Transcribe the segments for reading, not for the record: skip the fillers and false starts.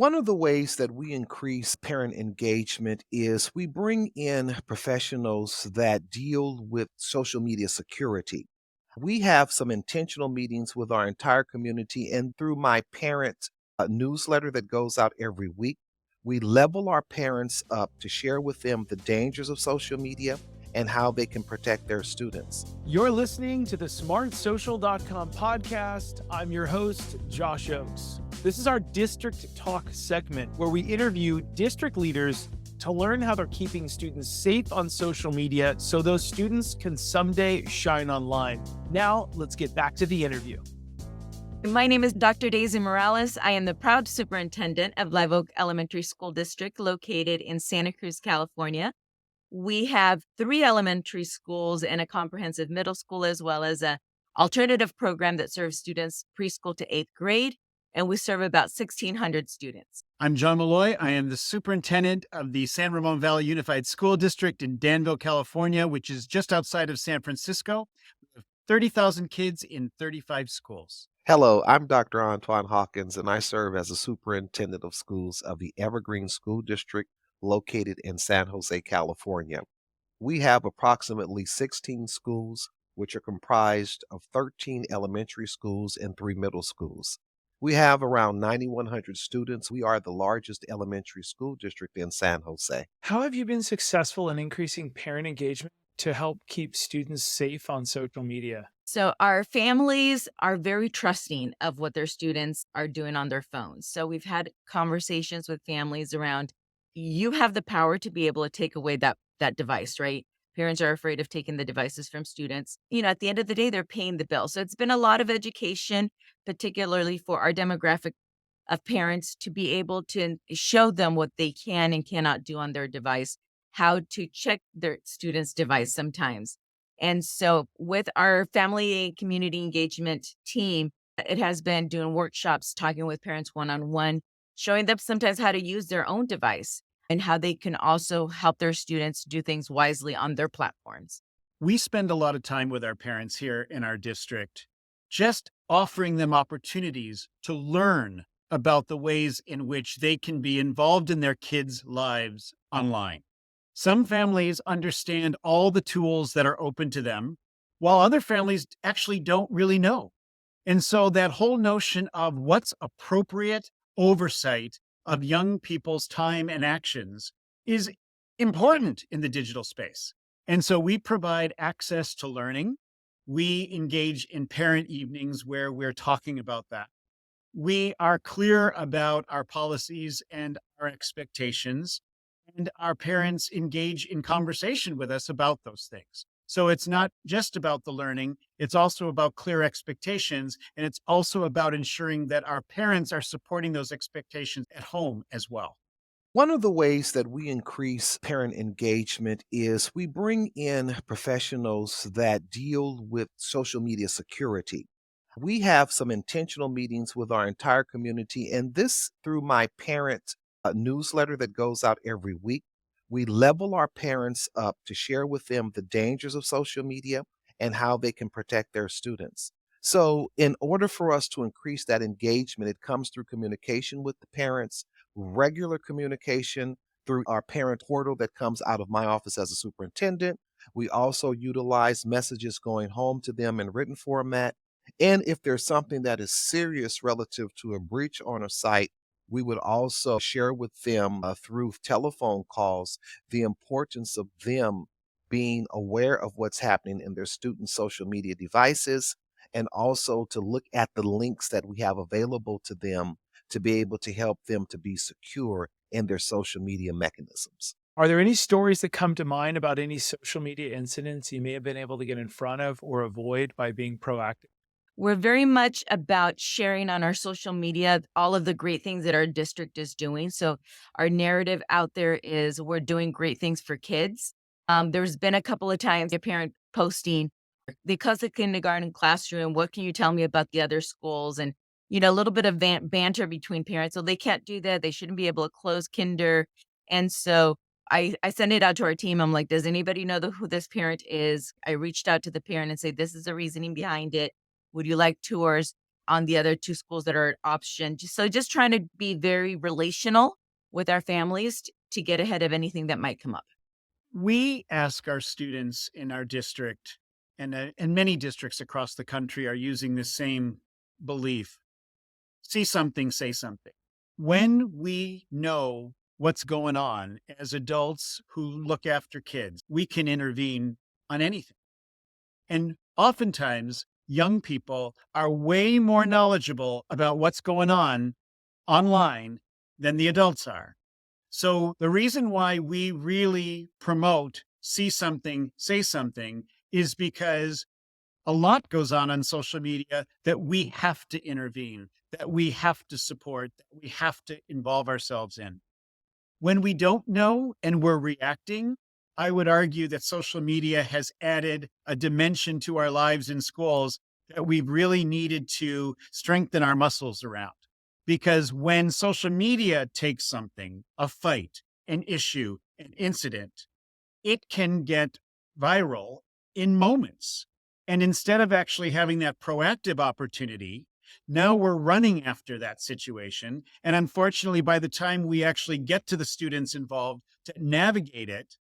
One of the ways that we increase parent engagement is we bring in professionals that deal with social media security. We have some intentional meetings with our entire community, and through my parent newsletter that goes out every week, we level our parents up to share with them the dangers of social media and how they can protect their students. You're listening to the smartsocial.com podcast. I'm your host, Josh Oakes. This is our District Talk segment where we interview district leaders to learn how they're keeping students safe on social media so those students can someday shine online. Now, let's get back to the interview. My name is Dr. Daisy Morales. I am the proud superintendent of Live Oak Elementary School District located in Santa Cruz, California. We have 3 elementary schools and a comprehensive middle school, as well as an alternative program that serves students preschool to 8th grade, and we serve about 1,600 students. I'm John Malloy. I am the superintendent of the San Ramon Valley Unified School District in Danville, California, which is just outside of San Francisco. We have 30,000 kids in 35 schools. Hello, I'm Dr. Antoine Hawkins, and I serve as the superintendent of schools of the Evergreen School District located in San Jose, California. We have approximately 16 schools, which are comprised of 13 elementary schools and 3 middle schools. We have around 9,100 students. We are the largest elementary school district in San Jose. How have you been successful in increasing parent engagement to help keep students safe on social media? So our families are very trusting of what their students are doing on their phones. So we've had conversations with families around, you have the power to be able to take away that device, right? Parents are afraid of taking the devices from students. At the end of the day, they're paying the bill. So it's been a lot of education, particularly for our demographic of parents, to be able to show them what they can and cannot do on their device, how to check their students' device sometimes. And so with our family community engagement team, it has been doing workshops, talking with parents one-on-one, showing them sometimes how to use their own device and how they can also help their students do things wisely on their platforms. We spend a lot of time with our parents here in our district, just offering them opportunities to learn about the ways in which they can be involved in their kids' lives online. Some families understand all the tools that are open to them, while other families actually don't really know. And so that whole notion of what's appropriate oversight of young people's time and actions is important in the digital space. And so we provide access to learning. We engage in parent evenings where we're talking about that. We are clear about our policies and our expectations, and our parents engage in conversation with us about those things. So it's not just about the learning, it's also about clear expectations, and it's also about ensuring that our parents are supporting those expectations at home as well. One of the ways that we increase parent engagement is we bring in professionals that deal with social media security. We have some intentional meetings with our entire community, and this through my parent newsletter that goes out every week. We level our parents up to share with them the dangers of social media and how they can protect their students. So, in order for us to increase that engagement, it comes through communication with the parents, regular communication through our parent portal that comes out of my office as a superintendent. We also utilize messages going home to them in written format. And if there's something that is serious relative to a breach on a site, we would also share with them through telephone calls the importance of them being aware of what's happening in their students' social media devices, and also to look at the links that we have available to them to be able to help them to be secure in their social media mechanisms. Are there any stories that come to mind about any social media incidents you may have been able to get in front of or avoid by being proactive? We're very much about sharing on our social media all of the great things that our district is doing. So our narrative out there is we're doing great things for kids. There's been a couple of times a parent posting, because the kindergarten classroom, what can you tell me about the other schools? And, a little bit of banter between parents. So they can't do that. They shouldn't be able to close kinder. And so I send it out to our team. I'm like, does anybody know who this parent is? I reached out to the parent and say, this is the reasoning behind it. Would you like tours? on the other two schools that are an option. Just trying to be very relational with our families to get ahead of anything that might come up. We ask our students in our district, and many districts across the country are using the same belief. See something, say something. When we know what's going on as adults who look after kids, we can intervene on anything. And oftentimes, young people are way more knowledgeable about what's going on online than the adults are. So the reason why we really promote see something, say something is because a lot goes on social media that we have to intervene, that we have to support, that we have to involve ourselves in. When we don't know and we're reacting, I would argue that social media has added a dimension to our lives in schools that we've really needed to strengthen our muscles around. Because when social media takes something, a fight, an issue, an incident, it can get viral in moments. And instead of actually having that proactive opportunity, now we're running after that situation. And unfortunately, by the time we actually get to the students involved to navigate it,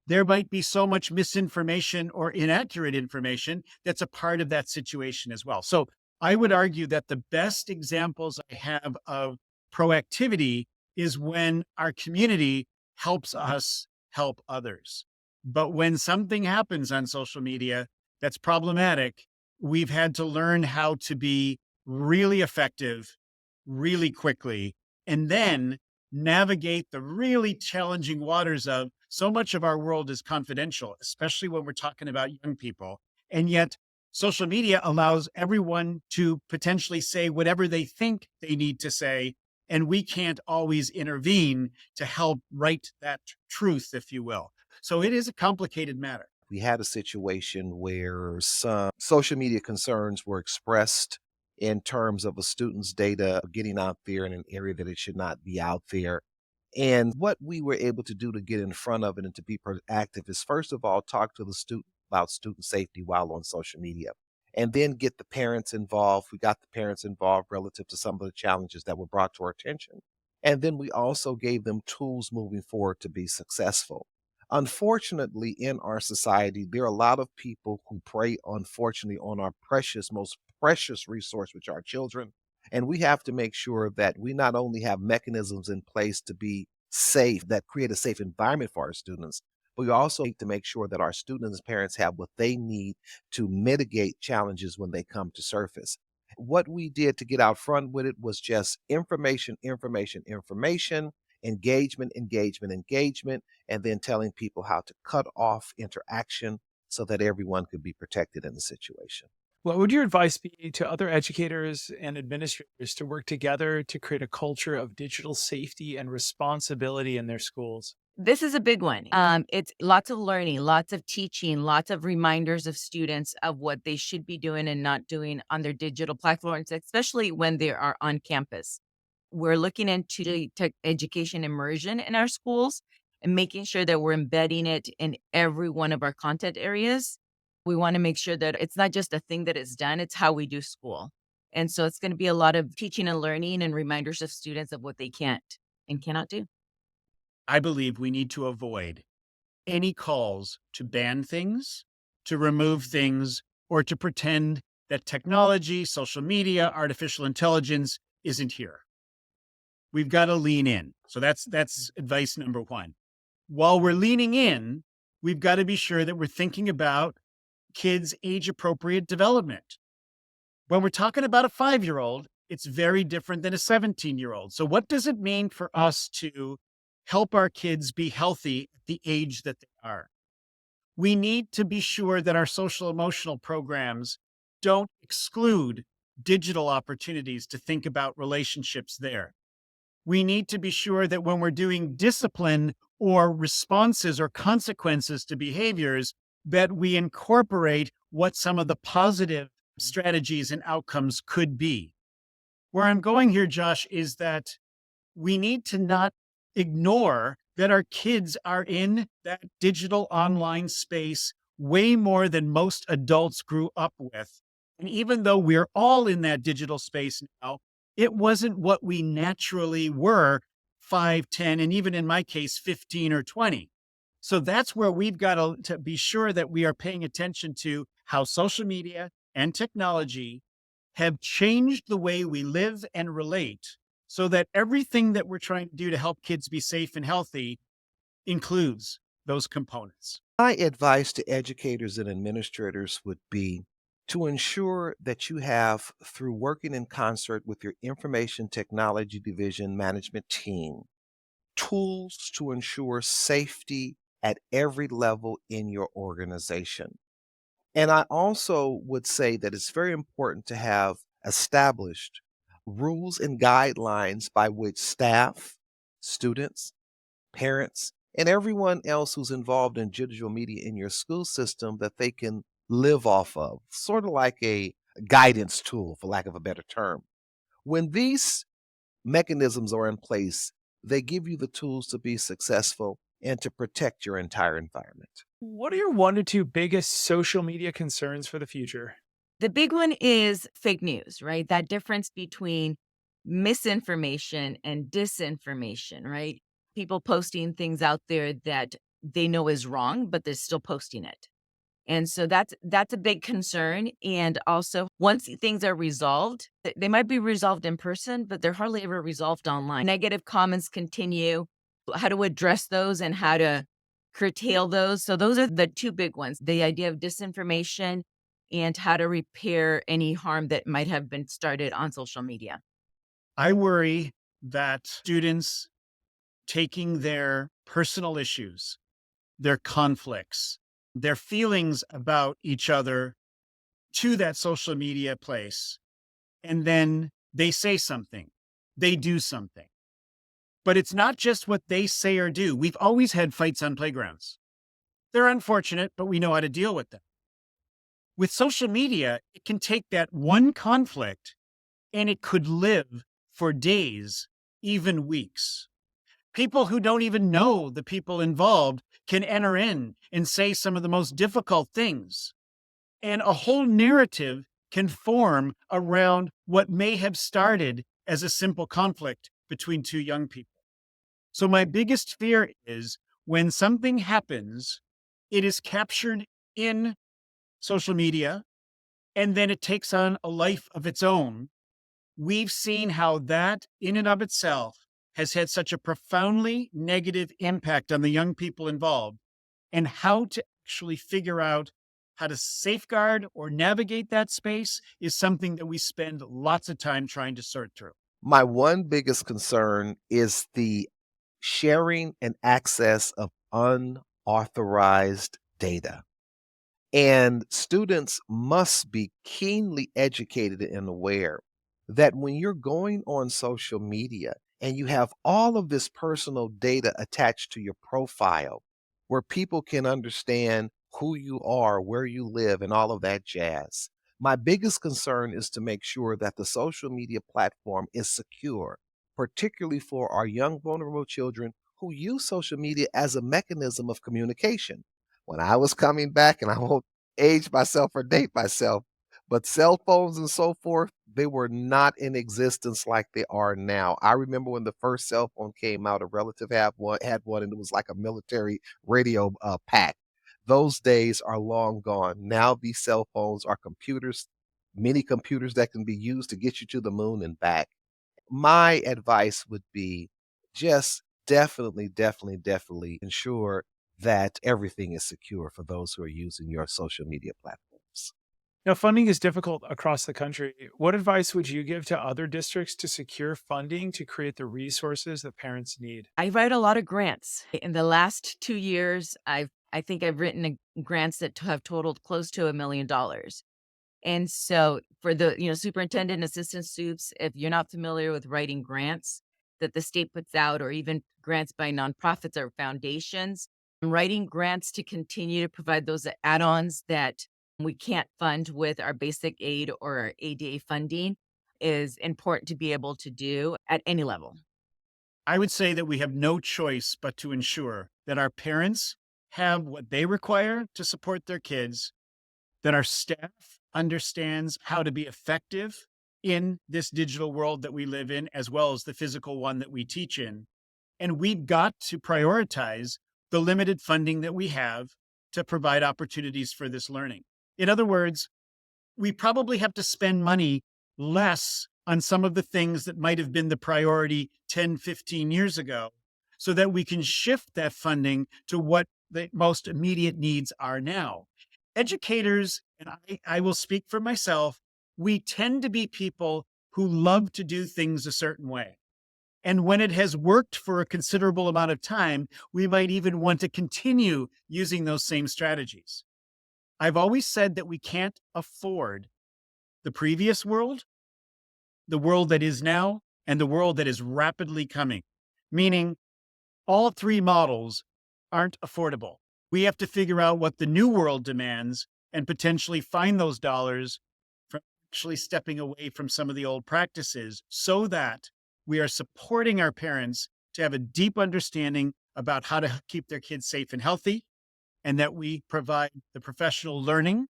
there might be so much misinformation or inaccurate information that's a part of that situation as well. So I would argue that the best examples I have of proactivity is when our community helps us help others. But when something happens on social media that's problematic, we've had to learn how to be really effective, really quickly, and then navigate the really challenging waters of so much of our world is confidential, especially when we're talking about young people. And yet social media allows everyone to potentially say whatever they think they need to say. And we can't always intervene to help right that truth, if you will. So it is a complicated matter. We had a situation where some social media concerns were expressed in terms of a student's data getting out there in an area that it should not be out there. And what we were able to do to get in front of it and to be proactive is, first of all, talk to the student about student safety while on social media, and then get the parents involved. We got the parents involved relative to some of the challenges that were brought to our attention. And then we also gave them tools moving forward to be successful. Unfortunately, in our society, there are a lot of people who prey, unfortunately, on our precious, most precious resource, which are children. And we have to make sure that we not only have mechanisms in place to be safe, that create a safe environment for our students, but we also need to make sure that our students and parents have what they need to mitigate challenges when they come to surface. What we did to get out front with it was just information, information, information, engagement, engagement, engagement, and then telling people how to cut off interaction so that everyone could be protected in the situation. What would your advice be to other educators and administrators to work together to create a culture of digital safety and responsibility in their schools? This is a big one. It's lots of learning, lots of teaching, lots of reminders of students of what they should be doing and not doing on their digital platforms, especially when they are on campus. We're looking into the tech education immersion in our schools and making sure that we're embedding it in every one of our content areas. We want to make sure that it's not just a thing that is done, it's how we do school. And so it's going to be a lot of teaching and learning and reminders of students of what they can't and cannot do. I believe we need to avoid any calls to ban things, to remove things, or to pretend that technology, social media, artificial intelligence isn't here. We've got to lean in. So that's advice number one. While we're leaning in, we've got to be sure that we're thinking about kids' age-appropriate development. When we're talking about a 5-year-old, it's very different than a 17-year-old. So what does it mean for us to help our kids be healthy at the age that they are? We need to be sure that our social emotional programs don't exclude digital opportunities to think about relationships there. We need to be sure that when we're doing discipline or responses or consequences to behaviors, that we incorporate what some of the positive strategies and outcomes could be. Where I'm going here, Josh, is that we need to not ignore that our kids are in that digital online space way more than most adults grew up with. And even though we're all in that digital space now, it wasn't what we naturally were 5, 10, and even in my case, 15 or 20. So that's where we've got to be sure that we are paying attention to how social media and technology have changed the way we live and relate so that everything that we're trying to do to help kids be safe and healthy includes those components. My advice to educators and administrators would be to ensure that you have, through working in concert with your information technology division management team, tools to ensure safety at every level in your organization. And I also would say that it's very important to have established rules and guidelines by which staff, students, parents, and everyone else who's involved in digital media in your school system that they can live off of, sort of like a guidance tool, for lack of a better term. When these mechanisms are in place, they give you the tools to be successful and to protect your entire environment. What are your 1 to 2 biggest social media concerns for the future? The big one is fake news, right? That difference between misinformation and disinformation, right? People posting things out there that they know is wrong, but they're still posting it. And so that's a big concern. And also, once things are resolved, they might be resolved in person, but they're hardly ever resolved online. Negative comments continue. How to address those and how to curtail those. So those are the two big ones: the idea of disinformation and how to repair any harm that might have been started on social media. I worry that students taking their personal issues, their conflicts, their feelings about each other to that social media place, and then they say something, they do something. But it's not just what they say or do. We've always had fights on playgrounds. They're unfortunate, but we know how to deal with them. With social media, it can take that one conflict and it could live for days, even weeks. People who don't even know the people involved can enter in and say some of the most difficult things. And a whole narrative can form around what may have started as a simple conflict between two young people. So my biggest fear is when something happens, it is captured in social media, and then it takes on a life of its own. We've seen how that in and of itself has had such a profoundly negative impact on the young people involved, and how to actually figure out how to safeguard or navigate that space is something that we spend lots of time trying to sort through. My one biggest concern is the sharing and access of unauthorized data. And students must be keenly educated and aware that when you're going on social media and you have all of this personal data attached to your profile, where people can understand who you are, where you live, and all of that jazz. My biggest concern is to make sure that the social media platform is secure, particularly for our young, vulnerable children who use social media as a mechanism of communication. When I was coming back, and I won't age myself or date myself, but cell phones and so forth, they were not in existence like they are now. I remember when the first cell phone came out, a relative had one, and it was like a military radio pack. Those days are long gone. Now these cell phones are computers, mini computers that can be used to get you to the moon and back. My advice would be just definitely ensure that everything is secure for those who are using your social media platforms. Now, funding is difficult across the country. What advice would you give to other districts to secure funding to create the resources that parents need? I write a lot of grants. In the last 2 years, I think I've written grants that have totaled close to $1 million. And so for the, superintendent assistant soups, if you're not familiar with writing grants that the state puts out, or even grants by nonprofits or foundations, writing grants to continue to provide those add-ons that we can't fund with our basic aid or our ADA funding is important to be able to do at any level. I would say that we have no choice but to ensure that our parents have what they require to support their kids, that our staff understands how to be effective in this digital world that we live in, as well as the physical one that we teach in. And we've got to prioritize the limited funding that we have to provide opportunities for this learning. In other words, we probably have to spend money less on some of the things that might have been the priority 10, 15 years ago, so that we can shift that funding to what the most immediate needs are now. Educators, and I will speak for myself, we tend to be people who love to do things a certain way. And when it has worked for a considerable amount of time, we might even want to continue using those same strategies. I've always said that we can't afford the previous world, the world that is now, and the world that is rapidly coming, meaning all three models aren't affordable. We have to figure out what the new world demands and potentially find those dollars from actually stepping away from some of the old practices, so that we are supporting our parents to have a deep understanding about how to keep their kids safe and healthy, and that we provide the professional learning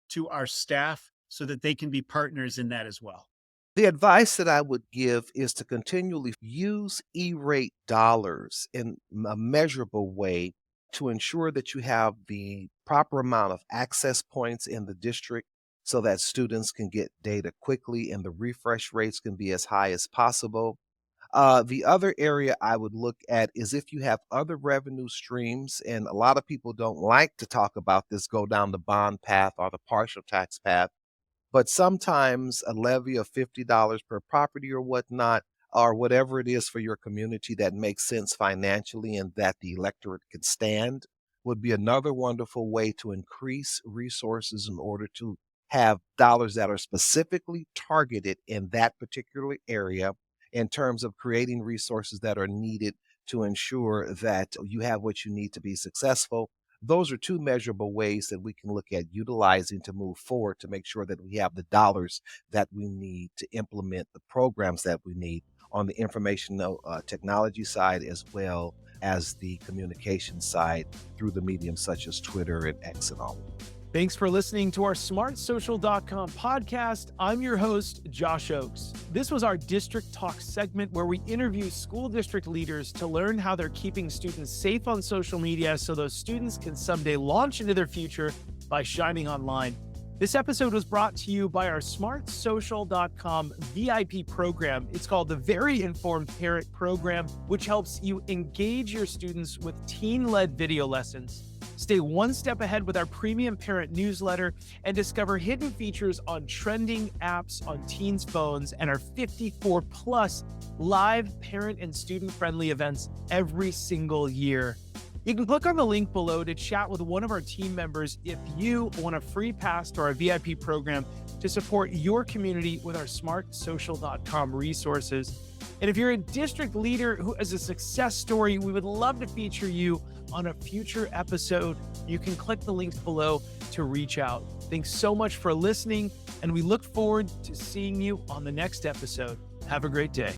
to our staff so that they can be partners in that as well. The advice that I would give is to continually use E-rate dollars in a measurable way to ensure that you have the proper amount of access points in the district so that students can get data quickly and the refresh rates can be as high as possible. The other area I would look at is if you have other revenue streams, and a lot of people don't like to talk about this, go down the bond path or the partial tax path. But sometimes a levy of $50 per property or whatnot, or whatever it is for your community that makes sense financially and that the electorate could stand, would be another wonderful way to increase resources in order to have dollars that are specifically targeted in that particular area in terms of creating resources that are needed to ensure that you have what you need to be successful. Those are two measurable ways that we can look at utilizing to move forward to make sure that we have the dollars that we need to implement the programs that we need on the information technology side, as well as the communication side through the mediums such as Twitter and X and all. Thanks for listening to our smartsocial.com podcast. I'm your host, Josh Oakes. This was our District Talk segment where we interview school district leaders to learn how they're keeping students safe on social media so those students can someday launch into their future by shining online. This episode was brought to you by our smartsocial.com VIP program. It's called the Very Informed Parent Program, which helps you engage your students with teen-led video lessons. Stay one step ahead with our premium parent newsletter and discover hidden features on trending apps on teens' phones and our 54 plus live parent and student friendly events every single year. You can click on the link below to chat with one of our team members if you want a free pass to our VIP program to support your community with our smartsocial.com resources. And if you're a district leader who has a success story, we would love to feature you on a future episode. You can click the links below to reach out. Thanks so much for listening, and we look forward to seeing you on the next episode. Have a great day.